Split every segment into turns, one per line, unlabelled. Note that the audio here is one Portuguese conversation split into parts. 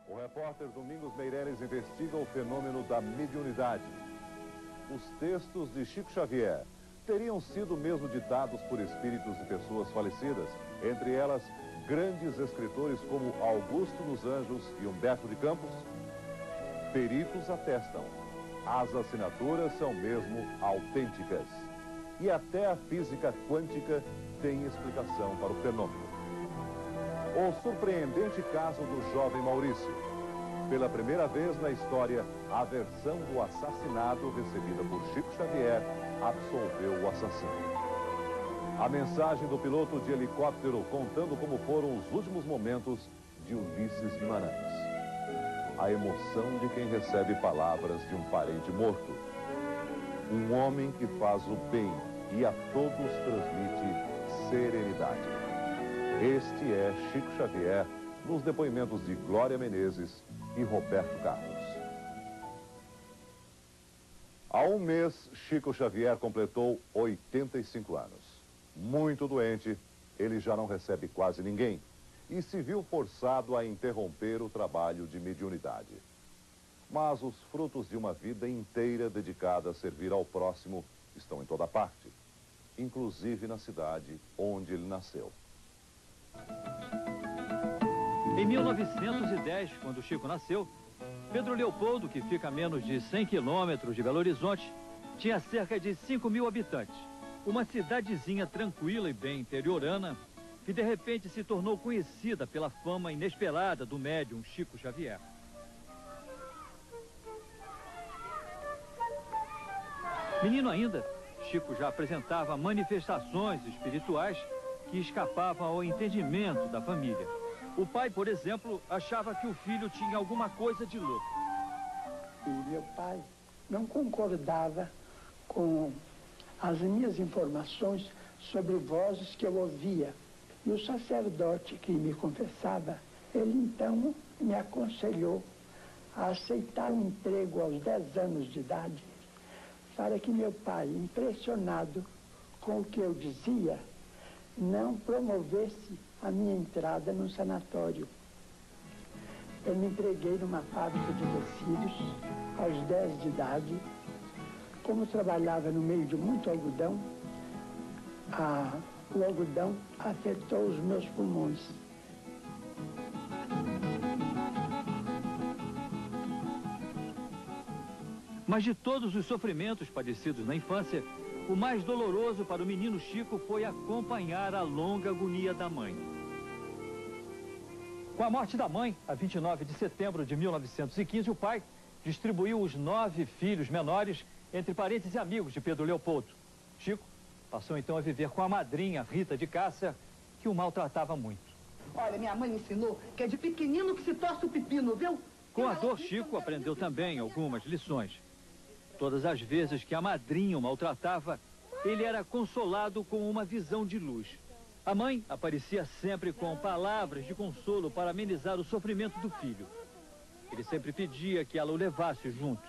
O repórter Domingos Meireles investiga o fenômeno da mediunidade. Os textos de Chico Xavier teriam sido mesmo ditados por espíritos de pessoas falecidas, entre elas grandes escritores como Augusto dos Anjos e Humberto de Campos? Peritos atestam. As assinaturas são mesmo autênticas. E até a física quântica tem explicação para o fenômeno. O surpreendente caso do jovem Maurício. Pela primeira vez na história, a versão do assassinato recebida por Chico Xavier absolveu o assassino. A mensagem do piloto de helicóptero contando como foram os últimos momentos de Ulisses Guimarães. A emoção de quem recebe palavras de um parente morto. Um homem que faz o bem e a todos transmite serenidade. Este é Chico Xavier nos depoimentos de Glória Menezes e Roberto Carlos. Há um mês, Chico Xavier completou 85 anos. Muito doente, ele já não recebe quase ninguém e se viu forçado a interromper o trabalho de mediunidade. Mas os frutos de uma vida inteira dedicada a servir ao próximo estão em toda parte, inclusive na cidade onde ele nasceu.
Em 1910, quando Chico nasceu, Pedro Leopoldo, que fica a menos de 100 quilômetros de Belo Horizonte, tinha cerca de 5.000 habitantes. Uma cidadezinha tranquila e bem interiorana, que de repente se tornou conhecida pela fama inesperada do médium Chico Xavier. Menino ainda, Chico já apresentava manifestações espirituais que escapavam ao entendimento da família. O pai, por exemplo, achava que o filho tinha alguma coisa de louco.
E meu pai não concordava com as minhas informações sobre vozes que eu ouvia. E o sacerdote que me confessava, ele então me aconselhou a aceitar um emprego aos 10 anos de idade, para que meu pai, impressionado com o que eu dizia, não promovesse a minha entrada no sanatório. Eu me empreguei numa fábrica de tecidos aos 10 de idade. Como trabalhava no meio de muito algodão, o algodão afetou os meus pulmões.
Mas de todos os sofrimentos padecidos na infância, o mais doloroso para o menino Chico foi acompanhar a longa agonia da mãe. Com a morte da mãe, a 29 de setembro de 1915, o pai distribuiu os 9 filhos menores entre parentes e amigos de Pedro Leopoldo. Chico passou então a viver com a madrinha Rita de Cássia, que o maltratava muito.
Olha, minha mãe me ensinou que é de pequenino que se torce o pepino, viu?
Com a dor, Chico aprendeu também algumas lições. Todas as vezes que a madrinha o maltratava, ele era consolado com uma visão de luz. A mãe aparecia sempre com palavras de consolo para amenizar o sofrimento do filho. Ele sempre pedia que ela o levasse junto.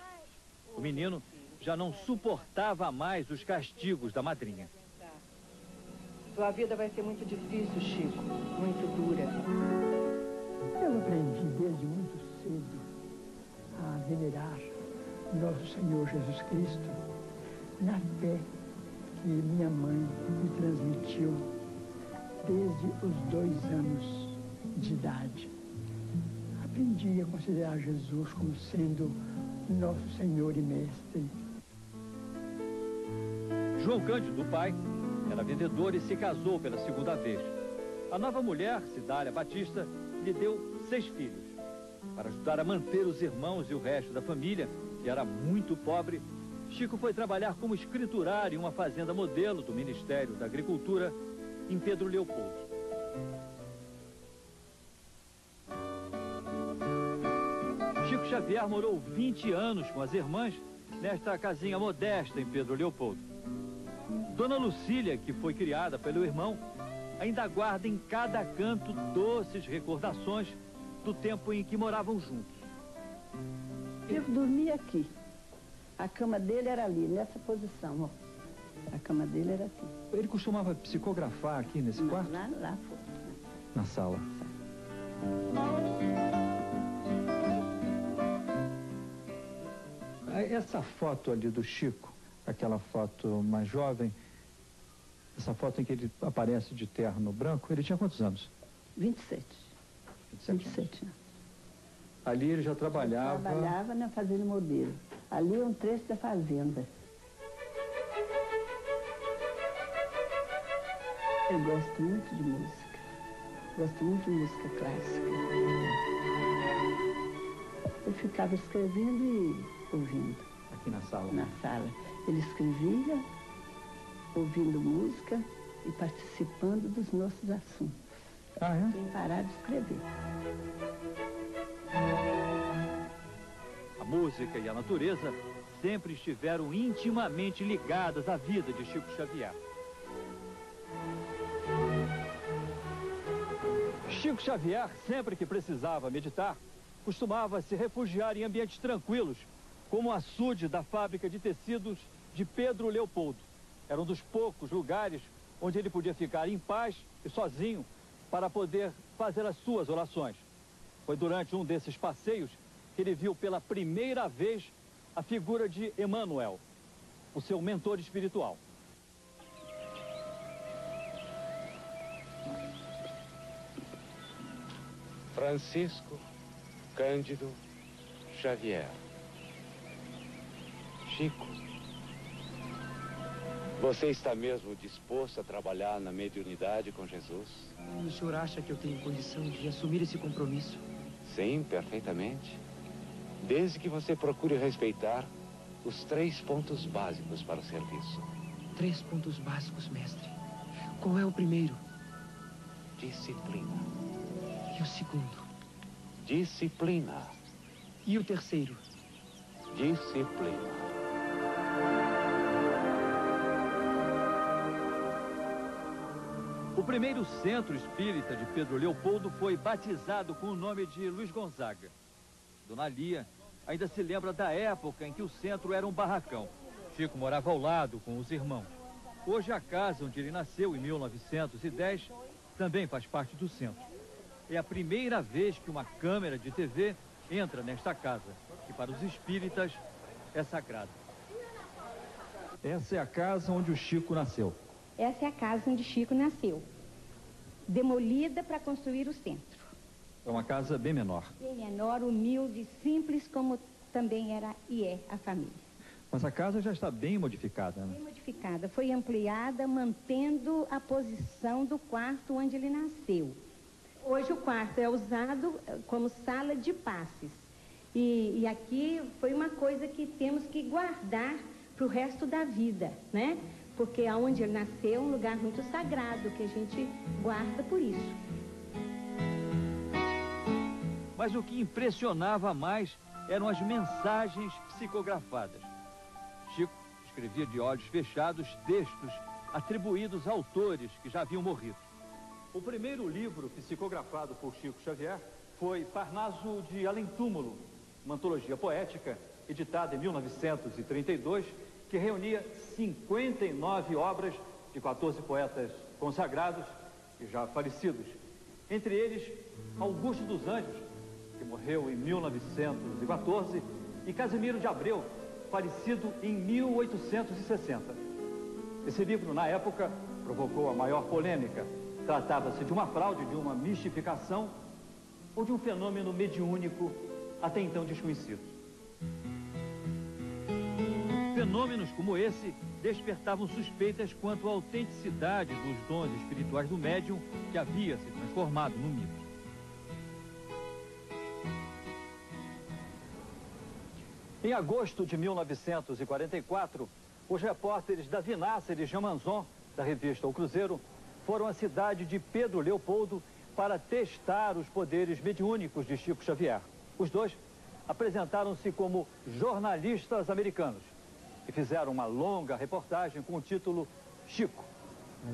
O menino já não suportava mais os castigos da madrinha.
Sua vida vai ser muito difícil, Chico. Muito dura.
Eu aprendi desde muito cedo a venerar Nosso Senhor Jesus Cristo na fé que minha mãe me transmitiu desde os 2 anos de idade. Aprendi a considerar Jesus como sendo nosso Senhor e Mestre.
João Cândido, o pai, era vendedor e se casou pela segunda vez. A nova mulher, Cidália Batista, lhe deu 6 filhos. Para ajudar a manter os irmãos e o resto da família, que era muito pobre, Chico foi trabalhar como escriturário em uma fazenda modelo do Ministério da Agricultura, em Pedro Leopoldo. Chico Xavier morou 20 anos com as irmãs nesta casinha modesta em Pedro Leopoldo. Dona Lucília, que foi criada pelo irmão, ainda guarda em cada canto doces recordações do tempo em que moravam juntos.
Eu dormia aqui. A cama dele era ali, nessa posição, ó. A cama dele era aqui.
Ele costumava psicografar aqui nesse quarto?
Lá fora.
Na sala. Essa foto ali do Chico, aquela foto mais jovem, essa foto em que ele aparece de terno branco, ele tinha quantos anos?
27. 27 anos.
Ali ele já trabalhava...
Trabalhava na Fazenda Modelo. Ali é um trecho da fazenda. Eu gosto muito de música. Gosto muito de música clássica. Eu ficava escrevendo e ouvindo.
Aqui na sala?
Na sala. Ele escrevia, ouvindo música e participando dos nossos assuntos.
Ah, é?
Sem parar de escrever.
A música e a natureza sempre estiveram intimamente ligadas à vida de Chico Xavier. Chico Xavier, sempre que precisava meditar, costumava se refugiar em ambientes tranquilos, como o açude da fábrica de tecidos de Pedro Leopoldo. Era um dos poucos lugares onde ele podia ficar em paz e sozinho para poder fazer as suas orações. Foi durante um desses passeios que ele viu pela primeira vez a figura de Emmanuel, o seu mentor espiritual.
Francisco Cândido Xavier. Chico, você está mesmo disposto a trabalhar na mediunidade com Jesus?
O senhor acha que eu tenho condição de assumir esse compromisso?
Sim, perfeitamente. Desde que você procure respeitar os 3 pontos básicos para o serviço.
3 pontos básicos, mestre. Qual é o primeiro?
Disciplina.
E o segundo?
Disciplina.
E o terceiro?
Disciplina.
O primeiro centro espírita de Pedro Leopoldo foi batizado com o nome de Luiz Gonzaga. Dona Lia ainda se lembra da época em que o centro era um barracão. Chico morava ao lado com os irmãos. Hoje a casa onde ele nasceu, em 1910, também faz parte do centro. É a primeira vez que uma câmera de TV entra nesta casa, que para os espíritas é sagrada. Essa é a casa onde o Chico nasceu.
Essa é a casa onde Chico nasceu, demolida para construir o centro.
É uma casa bem menor.
Bem menor, humilde, simples, como também era e é a família.
Mas a casa já está bem modificada, né?
Bem modificada. Foi ampliada, mantendo a posição do quarto onde ele nasceu. Hoje o quarto é usado como sala de passes. E aqui foi uma coisa que temos que guardar para o resto da vida, né? Porque aonde ele nasceu é um lugar muito sagrado, que a gente guarda por isso.
Mas o que impressionava mais eram as mensagens psicografadas. Chico escrevia de olhos fechados textos atribuídos a autores que já haviam morrido. O primeiro livro psicografado por Chico Xavier foi Parnaso de Além Túmulo, uma antologia poética editada em 1932, que reunia 59 obras de 14 poetas consagrados e já falecidos. Entre eles, Augusto dos Anjos, que morreu em 1914, e Casimiro de Abreu, falecido em 1860. Esse livro, na época, provocou a maior polêmica. Tratava-se de uma fraude, de uma mistificação ou de um fenômeno mediúnico até então desconhecido. Fenômenos como esse despertavam suspeitas quanto à autenticidade dos dons espirituais do médium que havia se transformado no mito. Em agosto de 1944, os repórteres da Vinácer e Jamanzon, da revista O Cruzeiro, foram à cidade de Pedro Leopoldo para testar os poderes mediúnicos de Chico Xavier. Os dois apresentaram-se como jornalistas americanos e fizeram uma longa reportagem com o título Chico,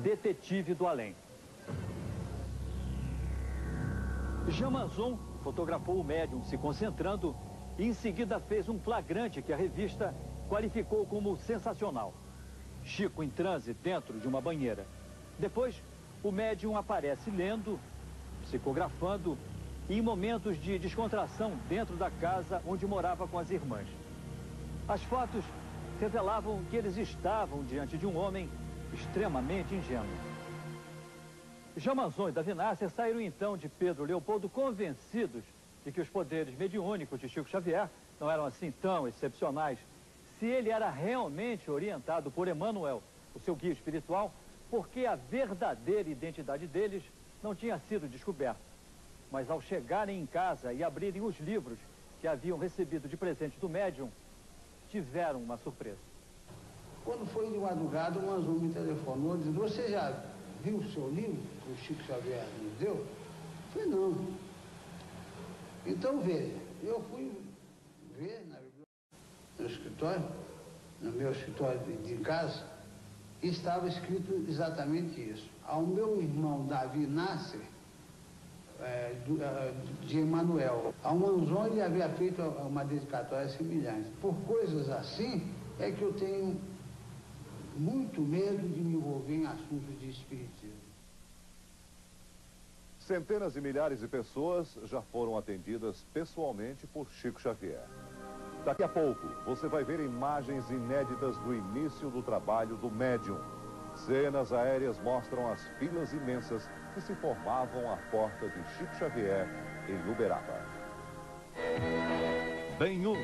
Detetive do Além. Jamanzon fotografou o médium se concentrando e em seguida fez um flagrante que a revista qualificou como sensacional. Chico em transe dentro de uma banheira. Depois, o médium aparece lendo, psicografando e em momentos de descontração dentro da casa onde morava com as irmãs. As fotos revelavam que eles estavam diante de um homem extremamente ingênuo. Jamanzon e Davi Nasser saíram então de Pedro Leopoldo convencidos de que os poderes mediúnicos de Chico Xavier não eram assim tão excepcionais. Se ele era realmente orientado por Emmanuel, o seu guia espiritual, porque a verdadeira identidade deles não tinha sido descoberta. Mas ao chegarem em casa e abrirem os livros que haviam recebido de presente do médium, tiveram uma surpresa.
Quando foi de madrugada, o Manzon me telefonou dizendo: você já viu o seu livro que o Chico Xavier nos deu? Eu falei: não. Então veja, eu fui ver no escritório, no meu escritório de casa, e estava escrito exatamente isso. Ao meu irmão Davi Nasser, de Emmanuel, ao Manzon ele havia feito uma dedicatória semelhante. Por coisas assim é que eu tenho muito medo de me envolver em assuntos de espiritismo.
Centenas de milhares de pessoas já foram atendidas pessoalmente por Chico Xavier. Daqui a pouco, você vai ver imagens inéditas do início do trabalho do médium. Cenas aéreas mostram as filas imensas que se formavam à porta de Chico Xavier, em Uberaba.
Benhur.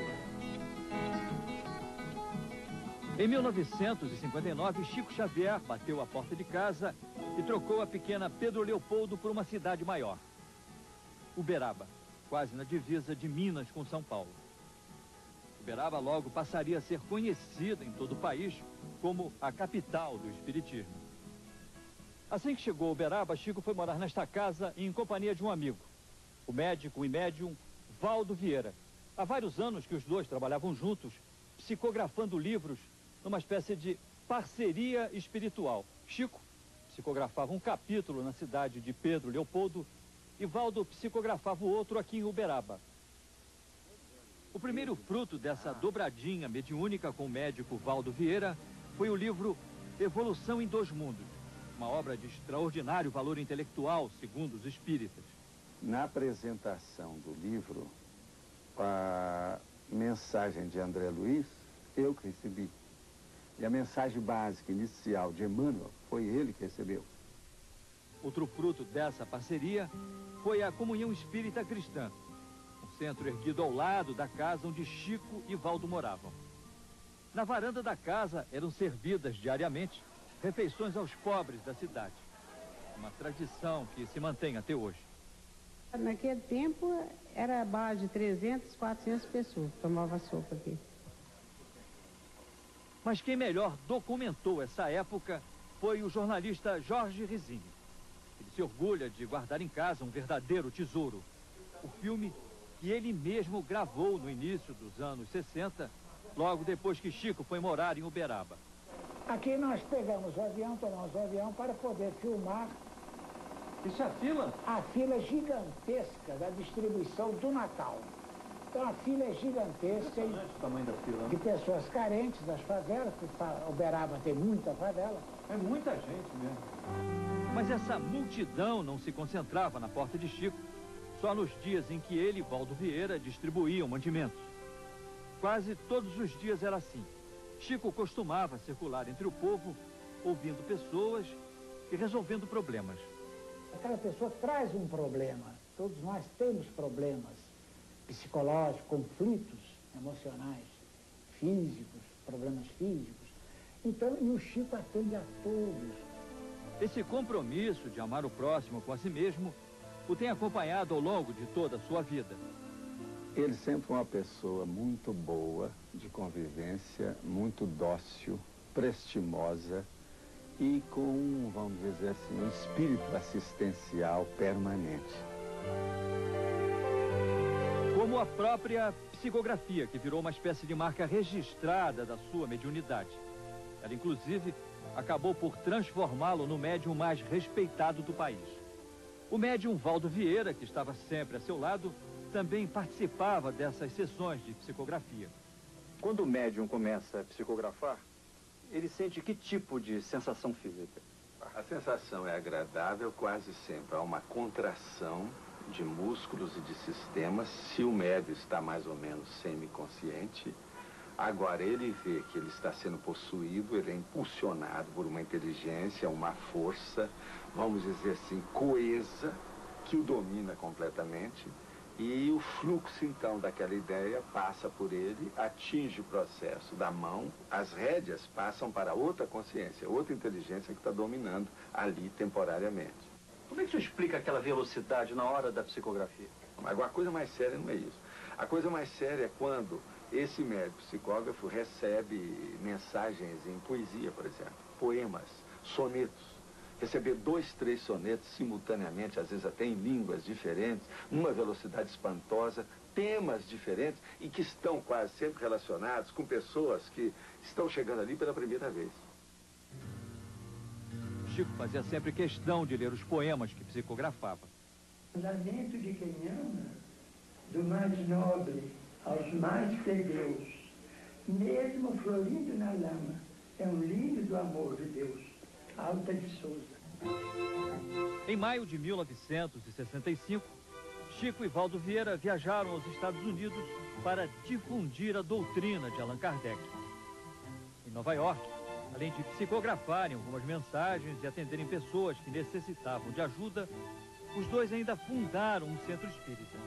Em 1959, Chico Xavier bateu a porta de casa e trocou a pequena Pedro Leopoldo por uma cidade maior. Uberaba, quase na divisa de Minas com São Paulo. Uberaba logo passaria a ser conhecida em todo o país como a capital do espiritismo. Assim que chegou a Uberaba, Chico foi morar nesta casa em companhia de um amigo, o médico e médium Valdo Vieira. Há vários anos que os dois trabalhavam juntos, psicografando livros numa espécie de parceria espiritual. Chico psicografava um capítulo na cidade de Pedro Leopoldo e Valdo psicografava o outro aqui em Uberaba. O primeiro fruto dessa dobradinha mediúnica com o médico Valdo Vieira foi o livro Evolução em Dois Mundos, uma obra de extraordinário valor intelectual, segundo os espíritas.
Na apresentação do livro, a mensagem de André Luiz, eu que recebi. E a mensagem básica inicial de Emmanuel, foi ele que recebeu.
Outro fruto dessa parceria foi a Comunhão Espírita Cristã, um centro erguido ao lado da casa onde Chico e Valdo moravam. Na varanda da casa eram servidas diariamente refeições aos pobres da cidade. Uma tradição que se mantém até hoje.
Naquele tempo era a base de 300, 400 pessoas que tomavam sopa aqui.
Mas quem melhor documentou essa época foi o jornalista Jorge Rizzini. Ele se orgulha de guardar em casa um verdadeiro tesouro. O filme que ele mesmo gravou no início dos anos 60, logo depois que Chico foi morar em Uberaba.
Aqui nós pegamos o avião, tomamos o avião para poder filmar.
Isso é a fila?
A fila gigantesca da distribuição do Natal. Então a fila é gigantesca
O tamanho da fila,
de pessoas carentes das favelas, porque Uberaba tem muita favela.
É muita gente mesmo. Mas essa multidão não se concentrava na porta de Chico só nos dias em que ele e Valdo Vieira distribuíam mantimentos. Quase todos os dias era assim. Chico costumava circular entre o povo, ouvindo pessoas e resolvendo problemas.
Aquela pessoa traz um problema. Todos nós temos problemas psicológicos, conflitos emocionais, físicos, problemas físicos. Então, e o Chico atende a todos.
Esse compromisso de amar o próximo com a si mesmo o tem acompanhado ao longo de toda a sua vida.
Ele sempre foi uma pessoa muito boa de convivência, muito dócil, prestimosa e com, vamos dizer assim, um espírito assistencial permanente.
Como a própria psicografia, que virou uma espécie de marca registrada da sua mediunidade. Ela, inclusive, acabou por transformá-lo no médium mais respeitado do país. O médium Valdo Vieira, que estava sempre a seu lado, também participava dessas sessões de psicografia.
Quando o médium começa a psicografar, ele sente que tipo de sensação física?
A sensação é agradável quase sempre. Há uma contração de músculos e de sistemas. Se o médium está mais ou menos semiconsciente,
Agora, ele vê que ele está sendo possuído, ele é impulsionado por uma inteligência, uma força, vamos dizer assim, coesa, que o domina completamente. E o fluxo, então, daquela ideia passa por ele, atinge o processo da mão, as rédeas passam para outra consciência, outra inteligência que está dominando ali temporariamente.
Como é que você explica aquela velocidade na hora da psicografia?
Mas a coisa mais séria não é isso. A coisa mais séria é quando esse médico psicógrafo recebe mensagens em poesia, por exemplo, poemas, sonetos. Receber 2, 3 sonetos simultaneamente, às vezes até em línguas diferentes, numa velocidade espantosa, temas diferentes e que estão quase sempre relacionados com pessoas que estão chegando ali pela primeira vez.
Chico fazia sempre questão de ler os poemas que psicografava.
Lamento de quem ama, do mais nobre aos mais plebeus, mesmo florindo na lama, é um lindo do amor de Deus. Alta de Souza.
Em maio de 1965, Chico e Valdo Vieira viajaram aos Estados Unidos para difundir a doutrina de Allan Kardec. Em Nova York, além de psicografarem algumas mensagens e atenderem pessoas que necessitavam de ajuda, os dois ainda fundaram um centro espírita.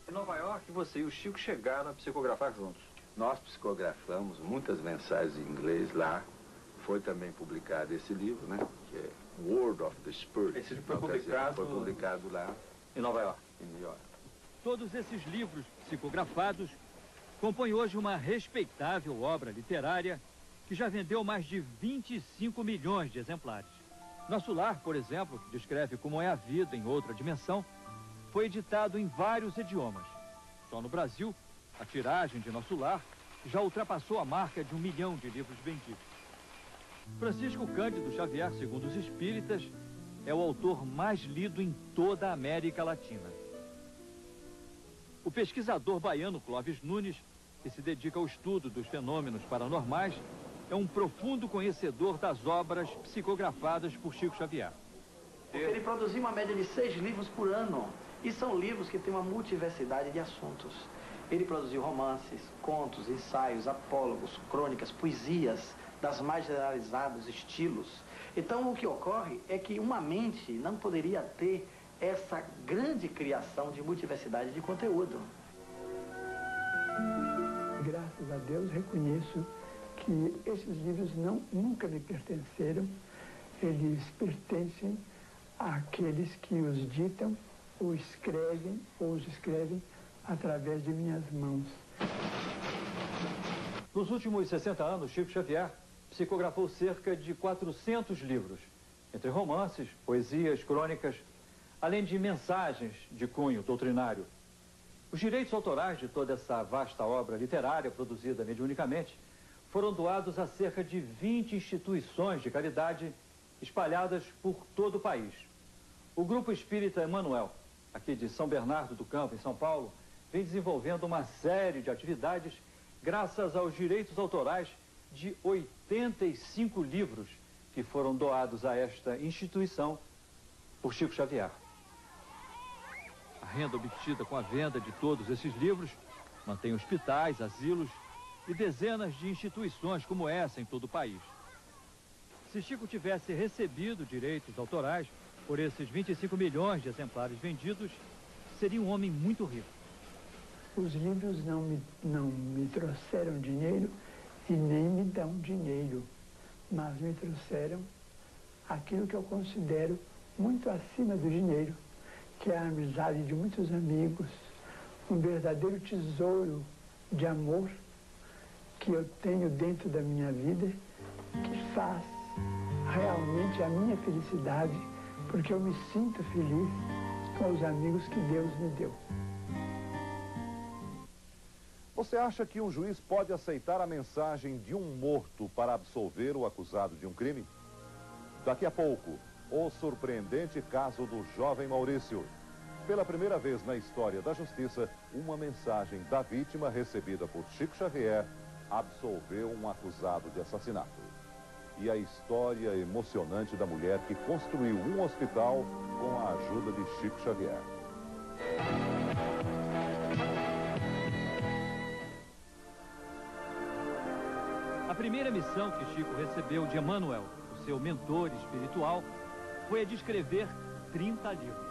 Em Nova York, você e o Chico chegaram a psicografar juntos.
Nós psicografamos muitas mensagens em inglês lá. Foi também publicado esse livro, né? Que é Word of the Spirit.
Esse livro foi
publicado lá
em Nova York.
Em New York.
Todos esses livros psicografados compõem hoje uma respeitável obra literária que já vendeu mais de 25 milhões de exemplares. Nosso Lar, por exemplo, que descreve como é a vida em outra dimensão, foi editado em vários idiomas. Só no Brasil, a tiragem de Nosso Lar já ultrapassou a marca de 1 milhão de livros vendidos. Francisco Cândido Xavier, segundo os espíritas, é o autor mais lido em toda a América Latina. O pesquisador baiano Clóvis Nunes, que se dedica ao estudo dos fenômenos paranormais, é um profundo conhecedor das obras psicografadas por Chico Xavier.
Ele produziu uma média de 6 livros por ano, e são livros que têm uma multiversidade de assuntos. Ele produziu romances, contos, ensaios, apólogos, crônicas, poesias, das mais generalizados estilos. Então, o que ocorre é que uma mente não poderia ter essa grande criação de multiversidade de conteúdo.
Graças a Deus, reconheço que esses livros nunca me pertenceram. Eles pertencem àqueles que os ditam, ou os escrevem através de minhas mãos.
Nos últimos 60 anos, Chico Xavier psicografou cerca de 400 livros, entre romances, poesias, crônicas, além de mensagens de cunho doutrinário. Os direitos autorais de toda essa vasta obra literária produzida mediunicamente foram doados a cerca de 20 instituições de caridade espalhadas por todo o país. O Grupo Espírita Emmanuel, aqui de São Bernardo do Campo, em São Paulo, vem desenvolvendo uma série de atividades graças aos direitos autorais de 85 livros que foram doados a esta instituição por Chico Xavier. A renda obtida com a venda de todos esses livros mantém hospitais, asilos e dezenas de instituições como essa em todo o país. Se Chico tivesse recebido direitos autorais por esses 25 milhões de exemplares vendidos, seria um homem muito rico.
Os livros não me trouxeram dinheiro e nem me dão dinheiro, mas me trouxeram aquilo que eu considero muito acima do dinheiro, que é a amizade de muitos amigos, um verdadeiro tesouro de amor que eu tenho dentro da minha vida, que faz realmente a minha felicidade, porque eu me sinto feliz com os amigos que Deus me deu.
Você acha que um juiz pode aceitar a mensagem de um morto para absolver o acusado de um crime? Daqui a pouco, o surpreendente caso do jovem Maurício. Pela primeira vez na história da justiça, uma mensagem da vítima recebida por Chico Xavier absolveu um acusado de assassinato. E a história emocionante da mulher que construiu um hospital com a ajuda de Chico Xavier.
primeira missão que Chico recebeu de Emmanuel, o seu mentor espiritual, foi a de escrever 30 livros.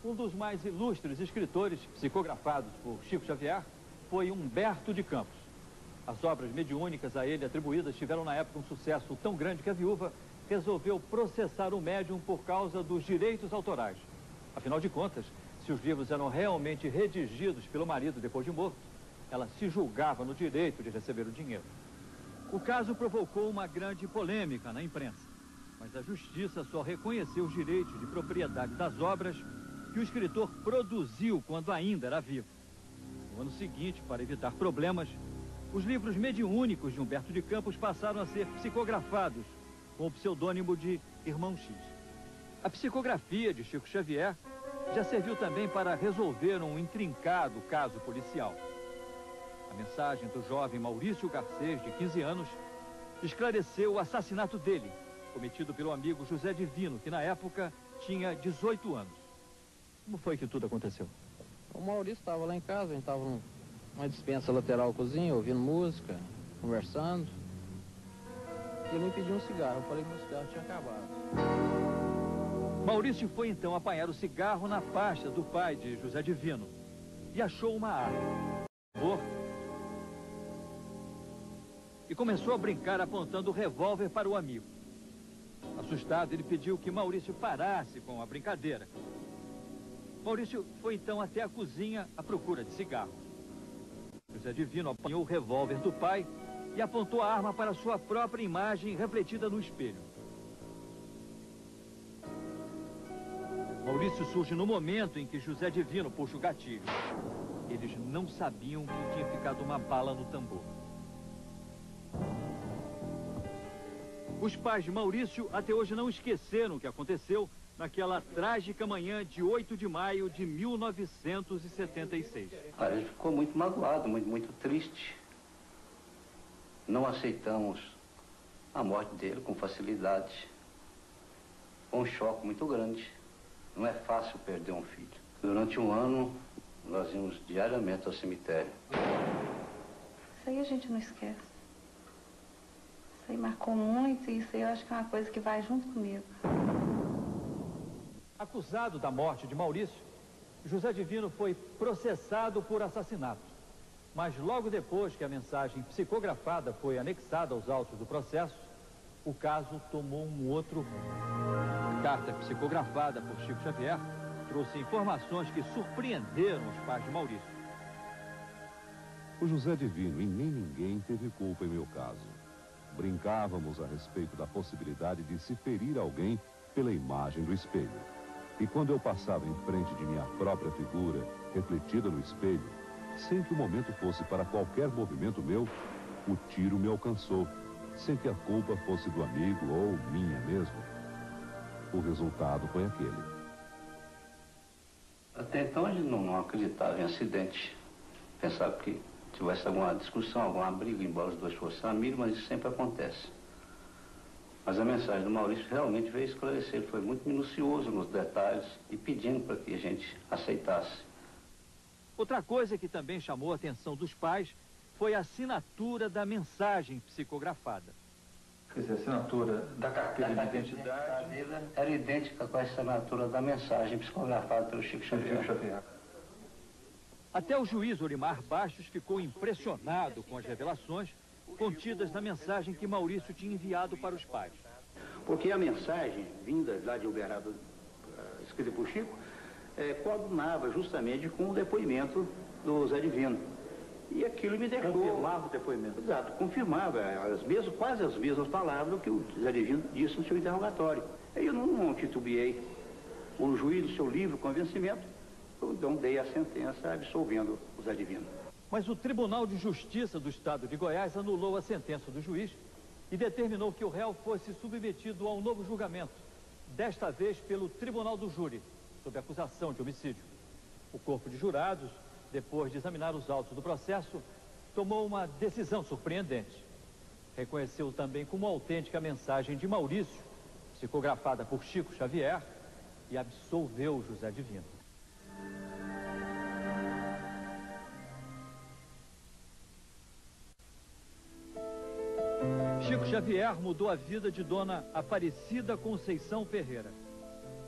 Um dos mais ilustres escritores psicografados por Chico Xavier foi Humberto de Campos. As obras mediúnicas a ele atribuídas tiveram na época um sucesso tão grande que a viúva resolveu processar o médium por causa dos direitos autorais. Afinal de contas, se os livros eram realmente redigidos pelo marido depois de morto, ela se julgava no direito de receber o dinheiro. O caso provocou uma grande polêmica na imprensa, mas a justiça só reconheceu os direitos de propriedade das obras que o escritor produziu quando ainda era vivo. No ano seguinte, para evitar problemas, os livros mediúnicos de Humberto de Campos passaram a ser psicografados com o pseudônimo de Irmão X. A psicografia de Chico Xavier já serviu também para resolver um intrincado caso policial. A mensagem do jovem Maurício Garcês, de 15 anos, esclareceu o assassinato dele, cometido pelo amigo José Divino, que na época tinha 18 anos. Como foi que tudo aconteceu?
O Maurício estava lá em casa, a gente estava numa despensa lateral cozinha, ouvindo música, conversando. E ele me pediu um cigarro, eu falei que meu cigarro tinha acabado.
Maurício foi então apanhar o cigarro na faixa do pai de José Divino e achou uma arma. E começou a brincar apontando o revólver para o amigo. Assustado, ele pediu que Maurício parasse com a brincadeira. Maurício foi então até a cozinha à procura de cigarro. José Divino apanhou o revólver do pai e apontou a arma para sua própria imagem refletida no espelho. Maurício surge no momento em que José Divino puxa o gatilho. Eles não sabiam que tinha ficado uma bala no tambor. Os pais de Maurício até hoje não esqueceram o que aconteceu naquela trágica manhã de 8 de maio de 1976.
A gente ficou muito magoado, muito triste. Não aceitamos a morte dele com facilidade. Foi um choque muito grande. Não é fácil perder um filho. Durante um ano, nós íamos diariamente ao cemitério.
Isso aí a gente não esquece. Isso aí marcou muito e isso aí eu acho que é uma coisa que vai junto comigo.
Acusado da morte de Maurício, José Divino foi processado por assassinato. Mas logo depois que a mensagem psicografada foi anexada aos autos do processo, o caso tomou um outro rumo. A carta psicografada por Chico Xavier trouxe informações que surpreenderam os pais de Maurício.
O José Divino e nem ninguém teve culpa em meu caso. Brincávamos a respeito da possibilidade de se ferir alguém pela imagem do espelho. E quando eu passava em frente de minha própria figura, refletida no espelho, sem que o momento fosse para qualquer movimento meu, o tiro me alcançou, sem que a culpa fosse do amigo ou minha mesmo. O resultado foi aquele.
Até então a gente não acreditava em acidente. Pensava que tivesse alguma discussão, alguma briga, embora os dois fossem amigos, mas isso sempre acontece. Mas a mensagem do Maurício realmente veio esclarecer. Ele foi muito minucioso nos detalhes e pedindo para que a gente aceitasse.
Outra coisa que também chamou a atenção dos pais foi a assinatura da mensagem psicografada.
Quer dizer, a assinatura da carteira de identidade
era idêntica com a assinatura da mensagem psicografada pelo Chico Xavier.
Até o juiz Olimar Bastos ficou impressionado com as revelações contidas na mensagem que Maurício tinha enviado para os pais.
Porque a mensagem, vinda lá de Uberaba, escrita por Chico, coadunava justamente com o depoimento do Zé Divino. E aquilo me deixou...
Confirmava o depoimento.
Exato, confirmava quase as mesmas palavras que o Zé Divino disse no seu interrogatório. Aí eu não titubeei. O juiz, do seu livro, Convencimento, eu então dei a sentença absolvendo o Zé Divino.
Mas o Tribunal de Justiça do Estado de Goiás anulou a sentença do juiz e determinou que o réu fosse submetido a um novo julgamento, desta vez pelo Tribunal do Júri, sob acusação de homicídio. O corpo de jurados, depois de examinar os autos do processo, tomou uma decisão surpreendente. Reconheceu também como autêntica a mensagem de Maurício, psicografada por Chico Xavier, e absolveu José Divino. Xavier mudou a vida de dona Aparecida Conceição Ferreira.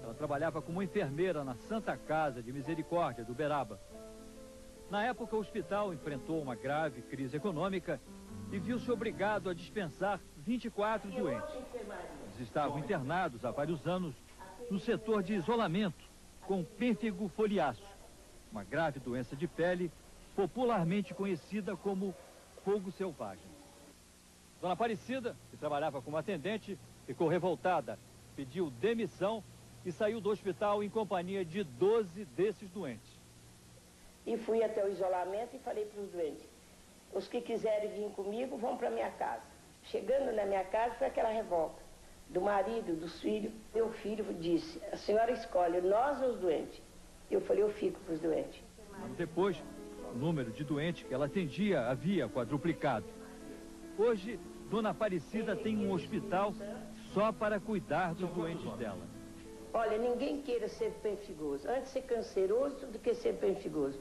Ela trabalhava como enfermeira na Santa Casa de Misericórdia do Uberaba. Na época, o hospital enfrentou uma grave crise econômica e viu-se obrigado a dispensar 24 doentes. Eles estavam internados há vários anos no setor de isolamento com pênfigo foliáceo, uma grave doença de pele popularmente conhecida como fogo selvagem. Dona Aparecida, que trabalhava como atendente, ficou revoltada, pediu demissão e saiu do hospital em companhia de 12 desses doentes.
E fui até o isolamento e falei para os doentes, os que quiserem vir comigo vão para minha casa. Chegando na minha casa foi aquela revolta do marido, dos filhos. Meu filho disse, a senhora escolhe nós ou os doentes? Eu falei, eu fico para os doentes.
Depois, o número de doentes que ela atendia havia quadruplicado. Hoje, Dona Aparecida tem um hospital só para cuidar dos doentes dela.
Olha, ninguém queira ser pênfigoso. Antes ser canceroso do que ser pênfigoso.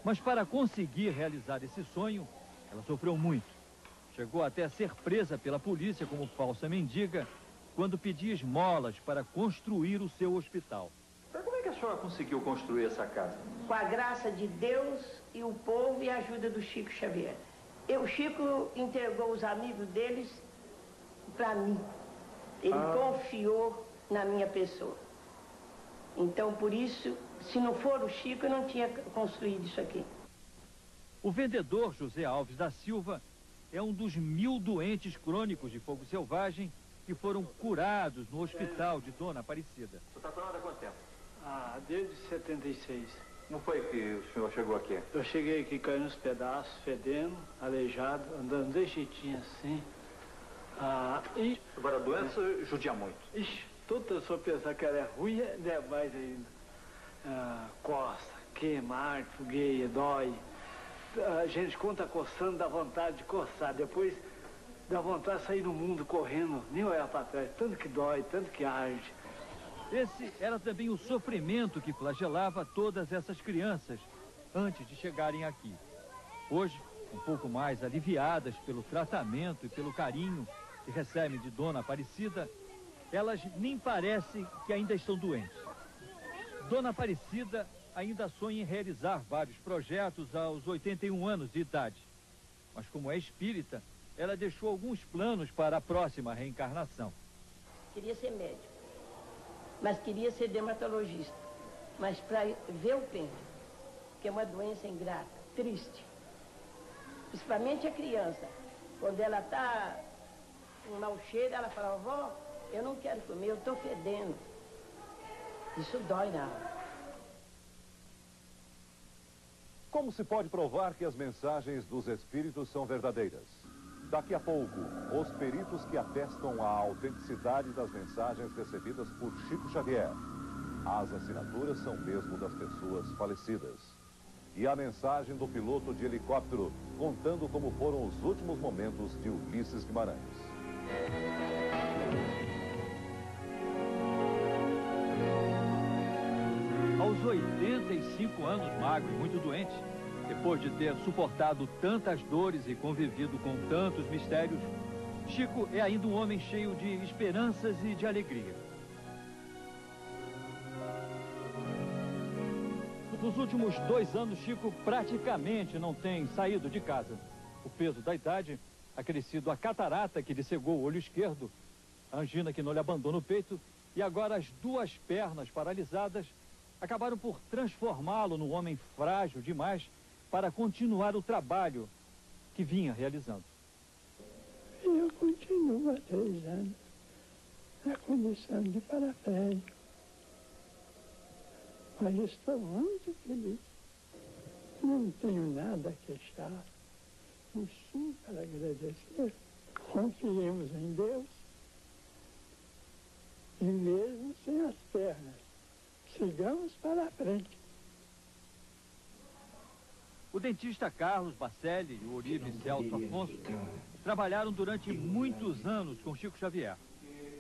Mas para conseguir realizar esse sonho, ela sofreu muito. Chegou até a ser presa pela polícia como falsa mendiga quando pedia esmolas para construir o seu hospital.
Como é que a senhora conseguiu construir essa casa?
Com a graça de Deus e o povo e a ajuda do Chico Xavier. O Chico entregou os amigos deles para mim. Ele confiou na minha pessoa. Então, por isso, se não for o Chico, eu não tinha construído isso aqui.
O vendedor José Alves da Silva é um dos 1000 doentes crônicos de fogo selvagem que foram curados no hospital de Dona Aparecida.
Você está curado há quanto tempo?
Desde 76.
Não foi que o senhor chegou aqui?
Eu cheguei aqui caindo nos pedaços, fedendo, aleijado, andando desse jeitinho assim.
Agora a doença judia muito.
Ixi, toda pessoa pensar que ela é ruim, é mais ainda. Coça, queima, arde, fogueia, dói. A gente conta coçando, dá vontade de coçar. Depois dá vontade de sair no mundo correndo, nem olhar para trás. Tanto que dói, tanto que arde.
Esse era também o sofrimento que flagelava todas essas crianças antes de chegarem aqui. Hoje, um pouco mais aliviadas pelo tratamento e pelo carinho que recebem de Dona Aparecida, elas nem parecem que ainda estão doentes. Dona Aparecida ainda sonha em realizar vários projetos aos 81 anos de idade. Mas como é espírita, ela deixou alguns planos para a próxima reencarnação.
Queria ser médico, mas queria ser dermatologista. Mas para ver o pênfigo, que é uma doença ingrata, triste. Principalmente a criança. Quando ela está com mau cheiro, ela fala, vó, eu não quero comer, eu estou fedendo. Isso dói na alma.
Como se pode provar que as mensagens dos espíritos são verdadeiras? Daqui a pouco, os peritos que atestam a autenticidade das mensagens recebidas por Chico Xavier. As assinaturas são mesmo das pessoas falecidas. E a mensagem do piloto de helicóptero, contando como foram os últimos momentos de Ulisses Guimarães.
Aos 85 anos, magro e muito doente, depois de ter suportado tantas dores e convivido com tantos mistérios, Chico é ainda um homem cheio de esperanças e de alegria. Nos últimos 2 anos, Chico praticamente não tem saído de casa. O peso da idade, acrescido a catarata que lhe cegou o olho esquerdo, a angina que não lhe abandona o peito e agora as 2 pernas paralisadas, acabaram por transformá-lo num homem frágil demais para continuar o trabalho que vinha realizando.
Eu continuo há 3 anos na condição de paraplégico. Mas estou muito feliz. Não tenho nada a queixar. E sim para agradecer. Confiemos em Deus. E mesmo sem as pernas, sigamos para a frente.
O dentista Carlos Bacelli e o Oribe Celso Afonso trabalharam durante muitos anos com Chico Xavier.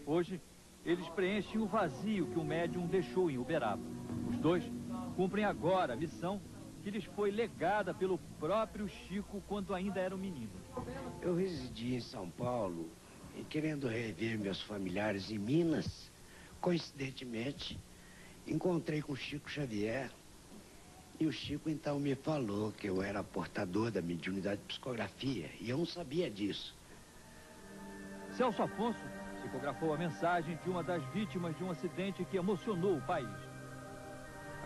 Hoje, eles preenchem o vazio que o médium deixou em Uberaba. Os dois cumprem agora a missão que lhes foi legada pelo próprio Chico quando ainda era um menino.
Eu residi em São Paulo e, querendo rever meus familiares em Minas, coincidentemente, encontrei com o Chico Xavier. E o Chico então me falou que eu era portador da mediunidade de psicografia, e eu não sabia disso.
Celso Afonso psicografou a mensagem de uma das vítimas de um acidente que emocionou o país.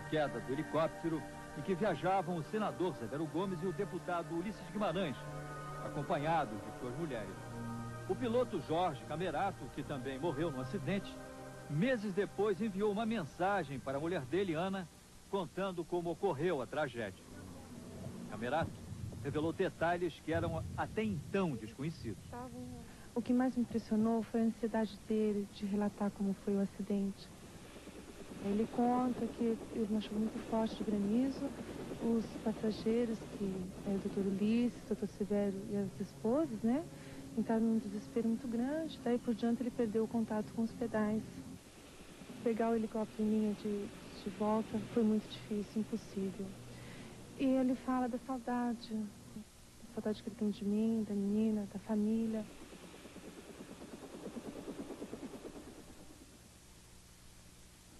A queda do helicóptero em que viajavam o senador Severo Gomes e o deputado Ulisses Guimarães, acompanhados de suas mulheres. O piloto Jorge Camerato, que também morreu no acidente, meses depois enviou uma mensagem para a mulher dele, Ana, contando como ocorreu a tragédia. Camerato revelou detalhes que eram até então desconhecidos.
O que mais me impressionou foi a ansiedade dele de relatar como foi o acidente. Ele conta que houve uma chuva muito forte de granizo, os passageiros, que é o doutor Ulisses, o doutor Severo e as esposas, né, entraram num desespero muito grande. Daí por diante ele perdeu o contato com os pedais. Pegar o helicóptero em linha de volta foi muito difícil, impossível. E ele fala da saudade que ele tem de mim, da menina, da família.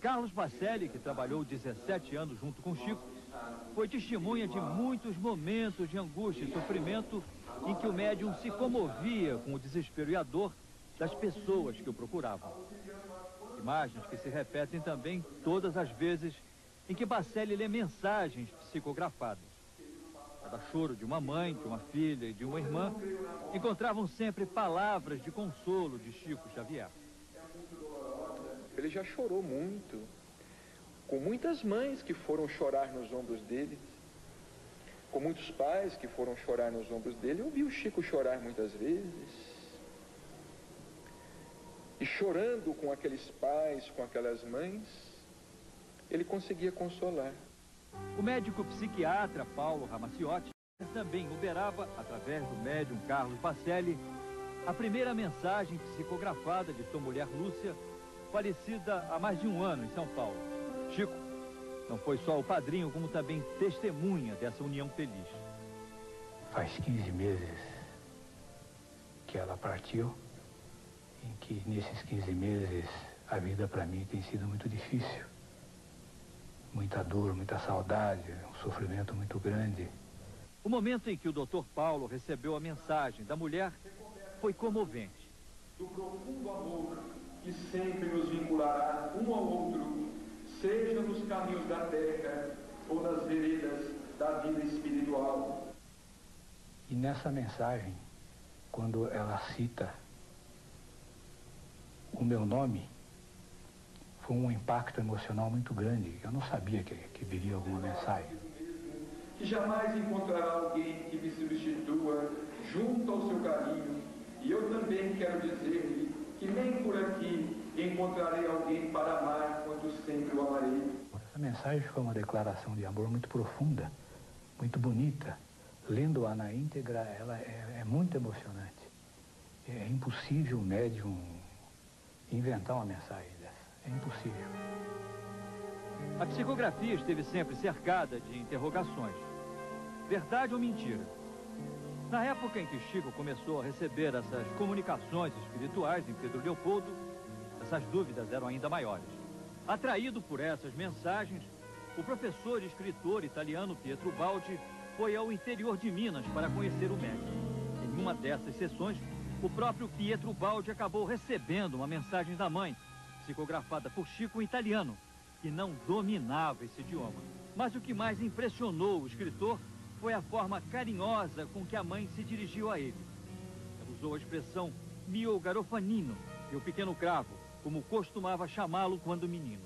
Carlos Bacelli, que trabalhou 17 anos junto com Chico, foi testemunha de muitos momentos de angústia e sofrimento em que o médium se comovia com o desespero e a dor das pessoas que o procuravam. Imagens que se repetem também todas as vezes em que Bacelli lê mensagens psicografadas. Cada choro de uma mãe, de uma filha e de uma irmã encontravam sempre palavras de consolo de Chico Xavier.
Ele já chorou muito, com muitas mães que foram chorar nos ombros dele, com muitos pais que foram chorar nos ombros dele. Eu vi o Chico chorar muitas vezes. E chorando com aqueles pais, com aquelas mães, ele conseguia consolar.
O médico psiquiatra Paulo Ramaciotti também uberava, através do médium Carlos Bacelli, a primeira mensagem psicografada de sua mulher Lúcia, falecida há mais de um ano em São Paulo. Chico não foi só o padrinho, como também testemunha dessa união feliz.
Faz 15 meses que ela partiu, em que nesses 15 meses a vida para mim tem sido muito difícil. Muita dor, muita saudade, um sofrimento muito grande.
O momento em que o Dr. Paulo recebeu a mensagem da mulher foi comovente.
Do profundo amor que sempre nos vinculará um ao outro, seja nos caminhos da terra ou nas veredas da vida espiritual.
E nessa mensagem, quando ela cita o meu nome, foi um impacto emocional muito grande. Eu não sabia que viria alguma mensagem.
Que jamais encontrará alguém que me substitua junto ao seu carinho. E eu também quero dizer-lhe que nem por aqui encontrarei alguém para amar quanto sempre o amarei.
Essa mensagem foi uma declaração de amor muito profunda, muito bonita. Lendo-a na íntegra, ela é muito emocionante. É impossível o médium inventar uma mensagem dessa. É impossível.
A psicografia esteve sempre cercada de interrogações. Verdade ou mentira? Na época em que Chico começou a receber essas comunicações espirituais em Pedro Leopoldo, essas dúvidas eram ainda maiores. Atraído por essas mensagens, o professor e escritor italiano Pietro Baldi foi ao interior de Minas para conhecer o médium. Em uma dessas sessões, o próprio Pietro Baldi acabou recebendo uma mensagem da mãe, psicografada por Chico em italiano, que não dominava esse idioma. Mas o que mais impressionou o escritor foi a forma carinhosa com que a mãe se dirigiu a ele. Ela usou a expressão mio garofanino, meu pequeno cravo, como costumava chamá-lo quando menino.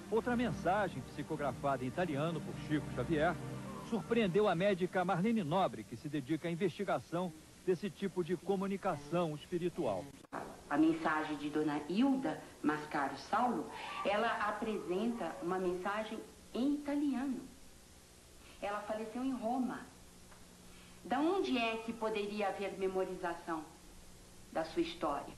Outra mensagem psicografada em italiano por Chico Xavier surpreendeu a médica Marlene Nobre, que se dedica à investigação desse tipo de comunicação espiritual.
A mensagem de Dona Hilda Mascaro Saulo, ela apresenta uma mensagem em italiano. Ela faleceu em Roma. Da onde é que poderia haver memorização da sua história?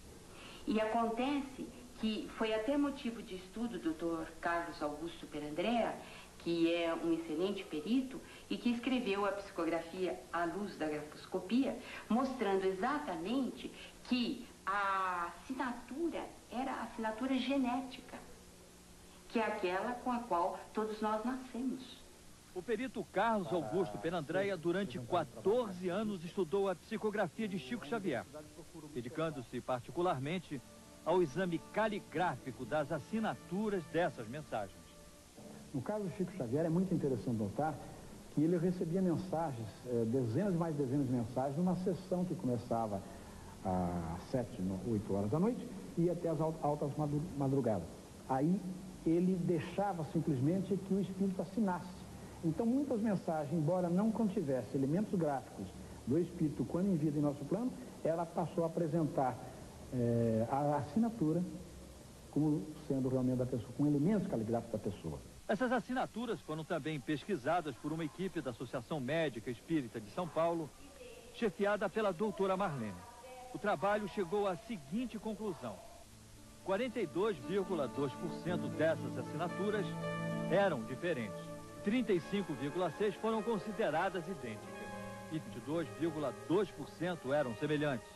E acontece que foi até motivo de estudo do Dr. Carlos Augusto Perandrea, que é um excelente perito e que escreveu a psicografia à luz da grafoscopia, mostrando exatamente que a assinatura era a assinatura genética, que é aquela com a qual todos nós nascemos.
O perito Carlos Augusto Penandréia, durante 14 anos, estudou a psicografia de Chico Xavier, dedicando-se particularmente ao exame caligráfico das assinaturas dessas mensagens.
No caso do Chico Xavier, é muito interessante notar que ele recebia mensagens, dezenas e mais dezenas de mensagens, numa sessão que começava às 7, 8 horas da noite e ia até as altas madrugadas. Aí ele deixava simplesmente que o espírito assinasse. Então, muitas mensagens, embora não contivesse elementos gráficos do espírito quando em vida em nosso plano, ela passou a apresentar a assinatura como sendo realmente da pessoa, com elementos caligráficos da pessoa.
Essas assinaturas foram também pesquisadas por uma equipe da Associação Médica Espírita de São Paulo, chefiada pela doutora Marlene. O trabalho chegou à seguinte conclusão: 42,2% dessas assinaturas eram diferentes. 35,6% foram consideradas idênticas e 22,2% eram semelhantes.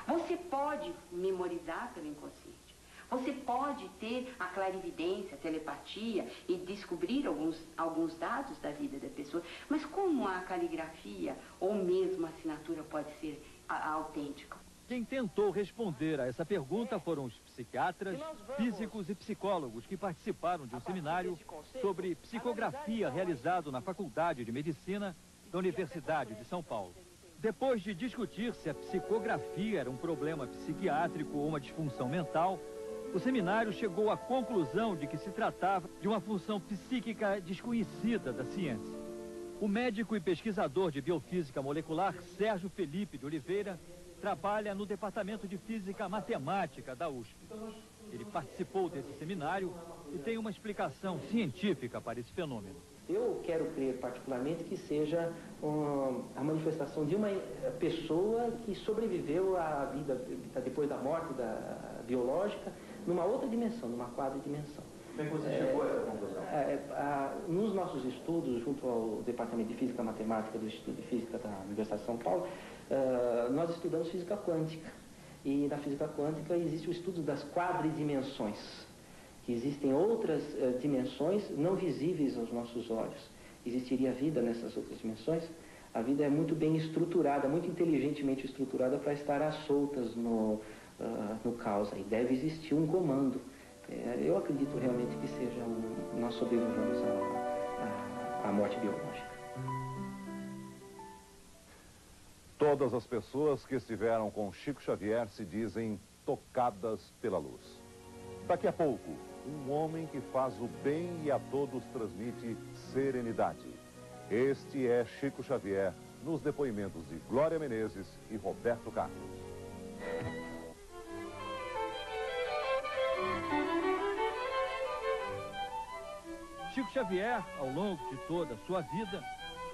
Você pode memorizar pelo inconsciente. Você pode ter a clarividência, a telepatia e descobrir alguns dados da vida da pessoa. Mas como a caligrafia ou mesmo a assinatura pode ser autêntica?
Quem tentou responder a essa pergunta foram os psiquiatras, físicos e psicólogos que participaram de um seminário sobre psicografia realizado na Faculdade de Medicina da Universidade de São Paulo. Depois de discutir se a psicografia era um problema psiquiátrico ou uma disfunção mental, o seminário chegou à conclusão de que se tratava de uma função psíquica desconhecida da ciência. O médico e pesquisador de biofísica molecular Sérgio Felipe de Oliveira trabalha no Departamento de Física Matemática da USP. Ele participou desse seminário e tem uma explicação científica para esse fenômeno.
Eu quero crer particularmente que seja a manifestação de uma pessoa que sobreviveu à vida depois da morte biológica numa outra dimensão, numa quadridimensão.
Como é que você chegou a essa conclusão?
Nos nossos estudos, junto ao Departamento de Física Matemática do Instituto de Física da Universidade de São Paulo, nós estudamos física quântica. E na física quântica existe o estudo das quadridimensões, que existem outras dimensões não visíveis aos nossos olhos. Existiria vida nessas outras dimensões? A vida é muito bem estruturada, muito inteligentemente estruturada para estar às soltas no caos. E deve existir um comando. Eu acredito realmente que seja nós sobrevivamos à morte biológica.
Todas as pessoas que estiveram com Chico Xavier se dizem tocadas pela luz. Daqui a pouco, um homem que faz o bem e a todos transmite serenidade. Este é Chico Xavier, nos depoimentos de Glória Menezes e Roberto Carlos.
Chico Xavier, ao longo de toda a sua vida,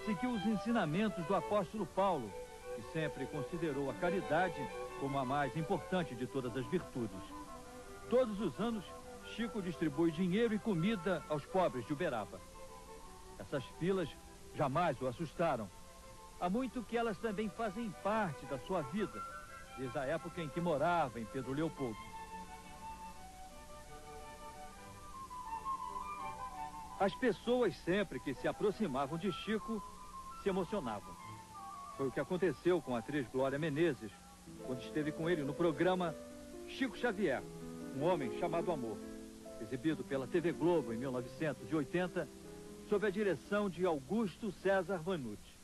seguiu os ensinamentos do apóstolo Paulo, que sempre considerou a caridade como a mais importante de todas as virtudes. Todos os anos, Chico distribui dinheiro e comida aos pobres de Uberaba. Essas filas jamais o assustaram. Há muito que elas também fazem parte da sua vida, desde a época em que morava em Pedro Leopoldo. As pessoas, sempre que se aproximavam de Chico, se emocionavam. Foi o que aconteceu com a atriz Glória Menezes, quando esteve com ele no programa Chico Xavier, um homem chamado Amor, exibido pela TV Globo em 1980, sob a direção de Augusto César Vanucci.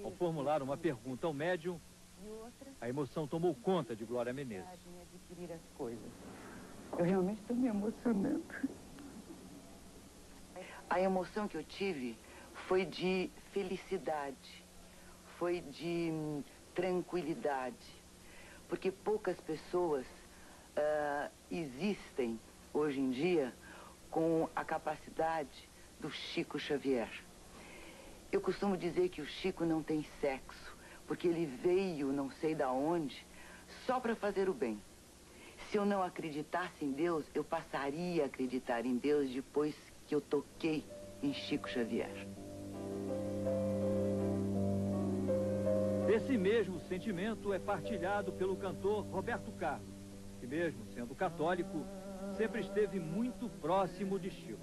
Ao formular uma pergunta ao médium, a emoção tomou conta de Glória Menezes.
Adquirir as coisas. Eu realmente estou me emocionando. A emoção que eu tive foi de felicidade, foi de tranquilidade, porque poucas pessoas existem hoje em dia com a capacidade do Chico Xavier. Eu costumo dizer que o Chico não tem sexo, porque ele veio, não sei da onde, só para fazer o bem. Se eu não acreditasse em Deus, eu passaria a acreditar em Deus depois que eu toquei em Chico Xavier.
Esse mesmo sentimento é partilhado pelo cantor Roberto Carlos, que mesmo sendo católico, sempre esteve muito próximo de Chico.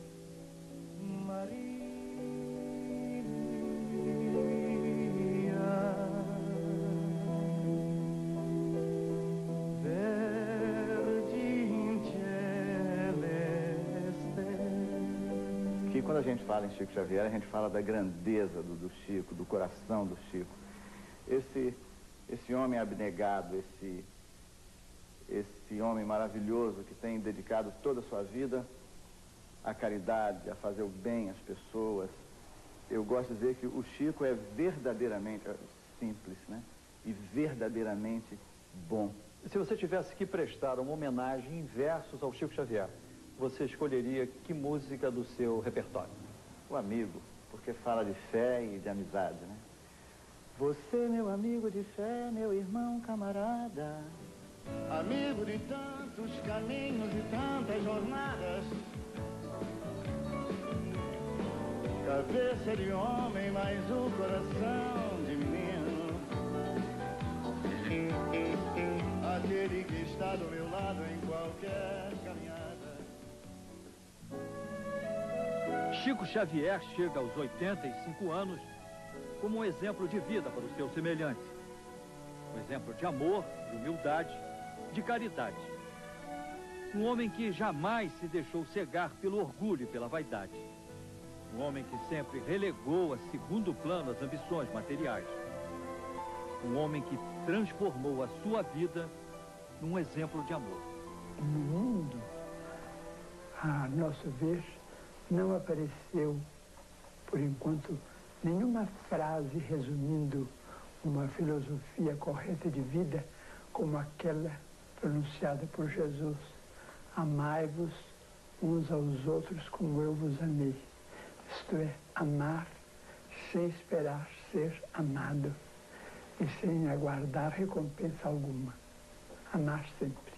Que quando a gente fala em Chico Xavier, a gente fala da grandeza do Chico, do coração do Chico. Esse homem abnegado, esse homem maravilhoso que tem dedicado toda a sua vida à caridade, a fazer o bem às pessoas. Eu gosto de dizer que o Chico é verdadeiramente simples, né? E verdadeiramente bom.
Se você tivesse que prestar uma homenagem em versos ao Chico Xavier, você escolheria que música do seu repertório?
O Amigo, porque fala de fé e de amizade, né? Você, meu amigo de fé, meu irmão camarada, amigo de tantos caminhos e tantas jornadas, cabeça de homem, mas o coração de menino, aquele que está do meu lado em qualquer caminhada.
Chico Xavier chega aos 85 anos como um exemplo de vida para os seus semelhantes. Um exemplo de amor, de humildade, de caridade. Um homem que jamais se deixou cegar pelo orgulho e pela vaidade. Um homem que sempre relegou a segundo plano as ambições materiais. Um homem que transformou a sua vida num exemplo de amor.
No mundo, a nosso ver, não apareceu, por enquanto, nenhuma frase resumindo uma filosofia correta de vida como aquela pronunciada por Jesus. Amai-vos uns aos outros como eu vos amei. Isto é, amar sem esperar ser amado e sem aguardar recompensa alguma. Amar sempre.